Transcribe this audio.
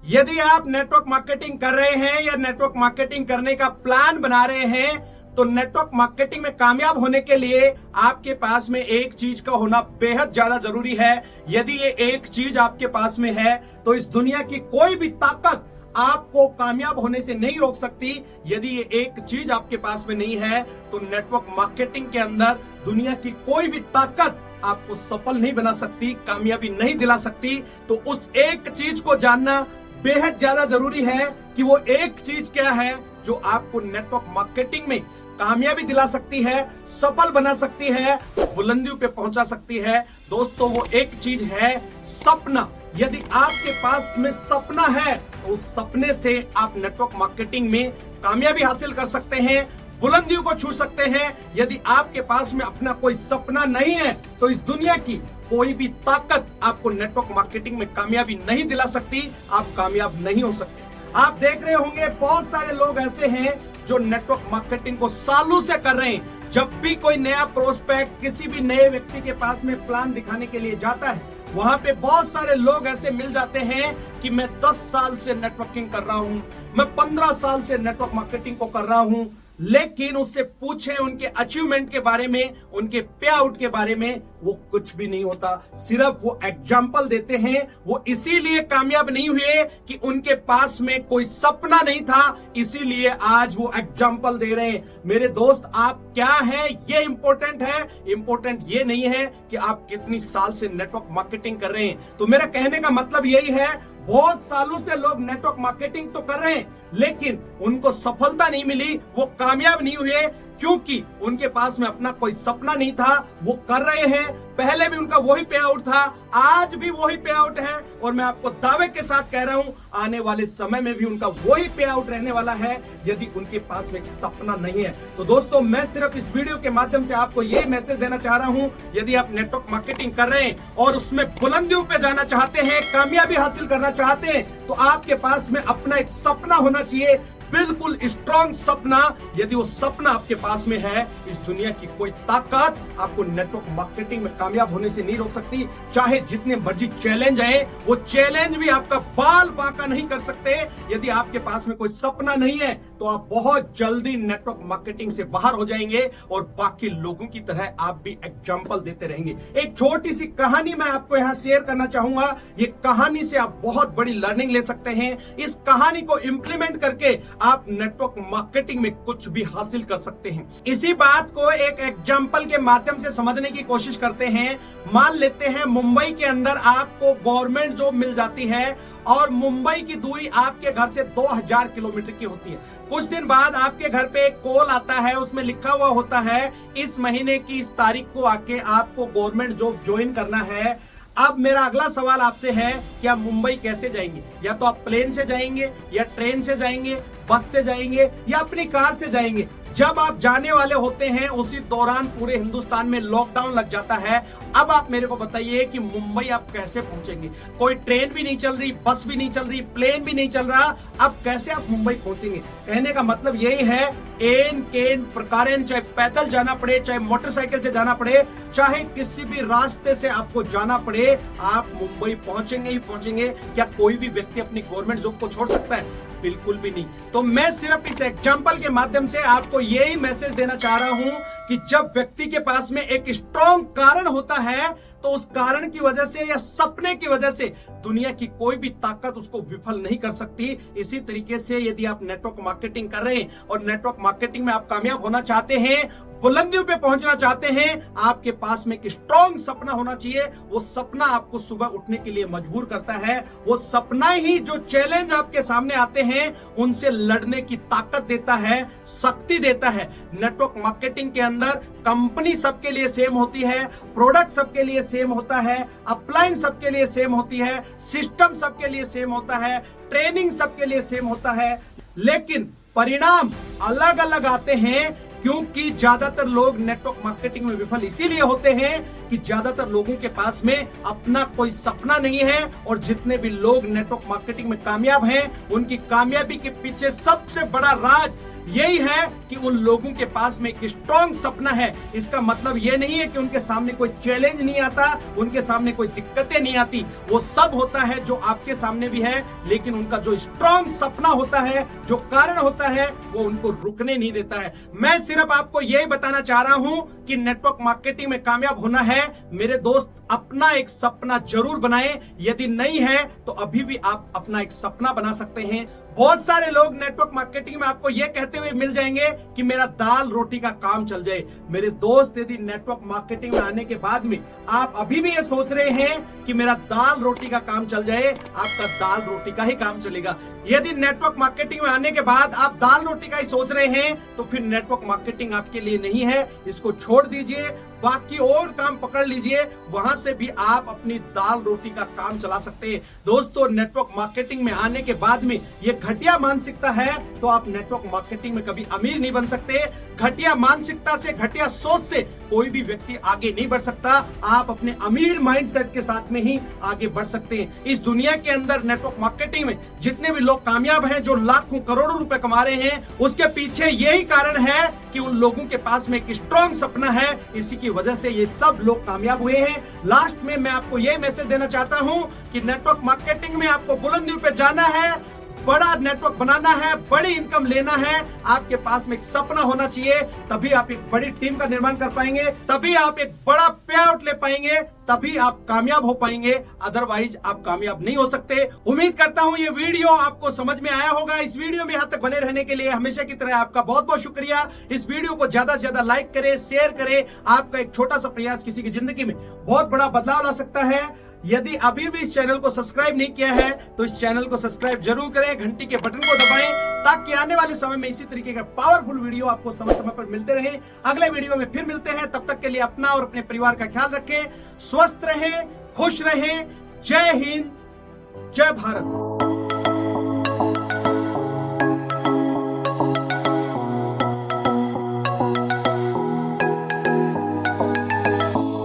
यदि आप network marketing कर रहे हैं या नेटवर्क मार्केटिंग करने का प्लान बना रहे हैं तो नेटवर्क मार्केटिंग में कामयाब होने के लिए आपके पास में एक चीज का होना बेहद ज्यादा जरूरी है। यदि ये एक चीज आपके पास में है तो इस दुनिया की कोई भी ताकत आपको कामयाब होने से नहीं रोक सकती। यदि ये एक चीज आपके पास में नहीं है तो नेटवर्क मार्केटिंग के अंदर दुनिया की कोई भी ताकत आपको सफल नहीं बना सकती, कामयाबी नहीं दिला सकती। तो उस एक चीज को जानना बेहद ज्यादा जरूरी है कि वो एक चीज क्या है जो आपको नेटवर्क मार्केटिंग में कामयाबी दिला सकती है, सफल बना सकती है, बुलंदियों पे पहुंचा सकती है। दोस्तों, वो एक चीज है सपना। यदि आपके पास में सपना है तो उस सपने से आप नेटवर्क मार्केटिंग में कामयाबी हासिल कर सकते हैं, बुलंदियों को छू सकते हैं। यदि आपके पास में अपना कोई सपना नहीं है तो इस दुनिया की कोई भी ताकत आपको नेटवर्क मार्केटिंग में कामयाबी नहीं दिला सकती, आप कामयाब नहीं हो सकते। आप देख रहे होंगे बहुत सारे लोग ऐसे हैं जो नेटवर्क मार्केटिंग को सालों से कर रहे हैं। जब भी कोई नया प्रोस्पेक्ट किसी भी नए व्यक्ति के पास में प्लान दिखाने के लिए जाता है, वहां पे बहुत सारे लोग ऐसे मिल जाते हैं कि मैं 10 साल से नेटवर्किंग कर रहा हूं, मैं 15 साल से नेटवर्क मार्केटिंग को कर रहा हूं। लेकिन उससे पूछे उनके अचीवमेंट के बारे में, उनके पे आउट के बारे में, वो कुछ भी नहीं होता। सिर्फ वो एग्जाम्पल देते हैं। वो इसीलिए कामयाब नहीं हुए कि उनके पास में कोई सपना नहीं था, इसीलिए आज वो एग्जाम्पल दे रहे हैं। मेरे दोस्त, आप क्या है ये इंपॉर्टेंट है, इंपॉर्टेंट ये नहीं है कि आप कितनी साल से नेटवर्क मार्केटिंग कर रहे हैं। तो मेरा कहने का मतलब यही है, बहुत सालों से लोग नेटवर्क मार्केटिंग तो कर रहे हैं लेकिन उनको सफलता नहीं मिली, वो कामयाब नहीं हुए क्योंकि उनके पास में अपना कोई सपना नहीं था। वो कर रहे हैं, पहले भी उनका वही पे आउट था, आज भी वही पे आउट है और मैं आपको दावे के साथ कह रहा हूं आने वाले समय में भी उनका वही पे आउट रहने वाला है यदि उनके पास में एक सपना नहीं है। तो दोस्तों, मैं सिर्फ इस वीडियो के माध्यम से आपको यही मैसेज देना चाह रहा हूं, यदि आप नेटवर्क मार्केटिंग कर रहे हैं और उसमें बुलंदियों पे जाना चाहते हैं, कामयाबी हासिल करना चाहते हैं, तो आपके पास में अपना एक सपना होना चाहिए, बिल्कुल स्ट्रॉन्ग सपना। यदि वो सपना आपके पास में है, इस दुनिया की कोई ताकत आपको नेटवर्क मार्केटिंग में कामयाब होने से नहीं रोक सकती। चाहे जितने मर्जी चैलेंज आए, वो चैलेंज भी आपका बाल बांका नहीं कर सकते। यदि आपके पास में कोई सपना नहीं है तो आप बहुत जल्दी नेटवर्क मार्केटिंग से बाहर हो जाएंगे और बाकी लोगों की तरह आप भी एग्जाम्पल देते रहेंगे। एक छोटी सी कहानी मैं आपको यहाँ शेयर करना चाहूंगा। ये कहानी से आप बहुत बड़ी लर्निंग ले सकते हैं। इस कहानी को इंप्लीमेंट करके आप नेटवर्क मार्केटिंग में कुछ भी हासिल कर सकते हैं। इसी बात को एक एग्जाम्पल के माध्यम से समझने की कोशिश करते हैं। मान लेते हैं मुंबई के अंदर आपको गवर्नमेंट जॉब मिल जाती है और मुंबई की दूरी आपके घर से 2000 किलोमीटर की होती है। कुछ दिन बाद आपके घर पे एक कॉल आता है, उसमें लिखा हुआ होता है इस महीने की इस तारीख को आके आपको गवर्नमेंट जॉब ज्वाइन करना है। अब मेरा अगला सवाल आपसे है कि आप मुंबई कैसे जाएंगे? या तो आप प्लेन से जाएंगे या ट्रेन से जाएंगे, बस से जाएंगे या अपनी कार से जाएंगे। जब आप जाने वाले होते हैं उसी दौरान पूरे हिंदुस्तान में लॉकडाउन लग जाता है। अब आप मेरे को बताइए कि मुंबई आप कैसे पहुंचेंगे? कोई ट्रेन भी नहीं चल रही, बस भी नहीं चल रही, प्लेन भी नहीं चल रहा, अब कैसे आप मुंबई पहुंचेंगे? कहने का मतलब यही है, एन केन प्रकारेण, चाहे पैदल जाना पड़े, चाहे मोटरसाइकिल से जाना पड़े, चाहे किसी भी रास्ते से आपको जाना पड़े, आप मुंबई पहुंचेंगे ही पहुंचेंगे। क्या कोई भी व्यक्ति अपनी गवर्नमेंट जॉब को छोड़ सकता है? बिल्कुल भी नहीं। तो मैं सिर्फ इस एग्जाम्पल के माध्यम से आपको यही मैसेज देना चाह रहा हूं कि जब व्यक्ति के पास में एक स्ट्रॉन्ग कारण होता है तो उस कारण की वजह से या सपने की वजह से दुनिया की कोई भी ताकत उसको विफल नहीं कर सकती। इसी तरीके से यदि आप नेटवर्क मार्केटिंग कर रहे हैं और नेटवर्क मार्केटिंग में आप कामयाब होना चाहते हैं, बुलंदियों पे पहुंचना चाहते हैं, आपके पास में एक स्ट्रॉन्ग सपना होना चाहिए। वो सपना आपको सुबह उठने के लिए मजबूर करता है। वो सपना ही जो चैलेंज आपके सामने आते हैं उनसे लड़ने की ताकत देता है, शक्ति देता है। नेटवर्क मार्केटिंग के अंदर कंपनी सबके लिए सेम होती है, प्रोडक्ट सबके लिए सेम होता है, अपलाइन सबके लिए सेम होती है, सिस्टम सबके लिए सेम होता है, ट्रेनिंग सबके लिए सेम होता है, लेकिन परिणाम अलग अलग आते हैं क्योंकि ज्यादातर लोग नेटवर्क मार्केटिंग में विफल इसीलिए होते हैं कि ज्यादातर लोगों के पास में अपना कोई सपना नहीं है। और जितने भी लोग नेटवर्क मार्केटिंग में कामयाब हैं, उनकी कामयाबी के पीछे सबसे बड़ा राज यही है कि उन लोगों के पास में एक स्ट्रॉन्ग सपना है। इसका मतलब यह नहीं है कि उनके सामने कोई चैलेंज नहीं आता, उनके सामने कोई दिक्कतें नहीं आती। वो सब होता है जो आपके सामने भी है, लेकिन उनका जो स्ट्रॉन्ग सपना होता है, जो कारण होता है, वो उनको रुकने नहीं देता है। मैं सिर्फ आपको यही बताना चाह रहा हूं कि नेटवर्क मार्केटिंग में कामयाब होना है मेरे दोस्त, अपना एक सपना जरूर बनाएं। यदि नहीं है तो अभी भी आप अपना एक सपना बना सकते हैं। बहुत सारे लोग नेटवर्क मार्केटिंग में आपको यह कहते हुए मिल जाएंगे कि मेरा दाल रोटी का काम चल जाए। मेरे दोस्त, यदि नेटवर्क मार्केटिंग में आने के बाद में आप अभी भी ये सोच रहे हैं कि मेरा दाल रोटी का काम चल जाए, आपका दाल रोटी का ही काम चलेगा। यदि नेटवर्क मार्केटिंग में आने के बाद आप दाल रोटी का ही सोच रहे हैं तो फिर नेटवर्क मार्केटिंग आपके लिए नहीं है। इसको छोड़ दीजिए, बाकी और काम पकड़ लीजिए, वहां से भी आप अपनी दाल रोटी का काम चला सकते हैं। दोस्तों, नेटवर्क मार्केटिंग में आने के बाद में ये घटिया मानसिकता है तो आप नेटवर्क मार्केटिंग में कभी अमीर नहीं बन सकते। घटिया मानसिकता से, घटिया सोच से कोई भी व्यक्ति आगे नहीं बढ़ सकता। आप अपने अमीर माइंडसेट के साथ में ही आगे बढ़ सकते हैं। इस दुनिया के अंदर नेटवर्क मार्केटिंग में जितने भी लोग कामयाब हैं, जो लाखों करोड़ों रुपए कमा रहे हैं, उसके पीछे यही कारण है कि उन लोगों के पास में एक स्ट्रॉन्ग सपना है। इसी की वजह से ये सब लोग कामयाब हुए हैं। लास्ट में मैं आपको यह मैसेज देना चाहता हूं कि नेटवर्क मार्केटिंग में आपको बुलंदियों पे जाना है, बड़ा नेटवर्क बनाना है, बड़ी इनकम लेना है। आपके पास में एक सपना होना चाहिए, तभी आप एक बड़ी टीम का निर्माण कर पाएंगे, तभी आप एक बड़ा पे आउट ले पाएंगे, तभी आप कामयाब हो पाएंगे। अदरवाइज आप कामयाब नहीं हो सकते। उम्मीद करता हूं ये वीडियो आपको समझ में आया होगा। इस वीडियो में यहां तक बने रहने के लिए हमेशा की तरह आपका बहुत बहुत शुक्रिया। इस वीडियो को ज्यादा से ज्यादा लाइक करें, शेयर करें। आपका एक छोटा सा प्रयास किसी की जिंदगी में बहुत बड़ा बदलाव ला सकता है। यदि अभी भी इस चैनल को सब्सक्राइब नहीं किया है तो इस चैनल को सब्सक्राइब जरूर करें, घंटी के बटन को दबाएं, ताकि आने वाले समय में इसी तरीके का पावरफुल वीडियो आपको समय समय पर मिलते रहे। अगले वीडियो में फिर मिलते हैं, तब तक के लिए अपना और अपने परिवार का ख्याल रखें, स्वस्थ रहें, खुश रहें। जय हिंद, जय भारत।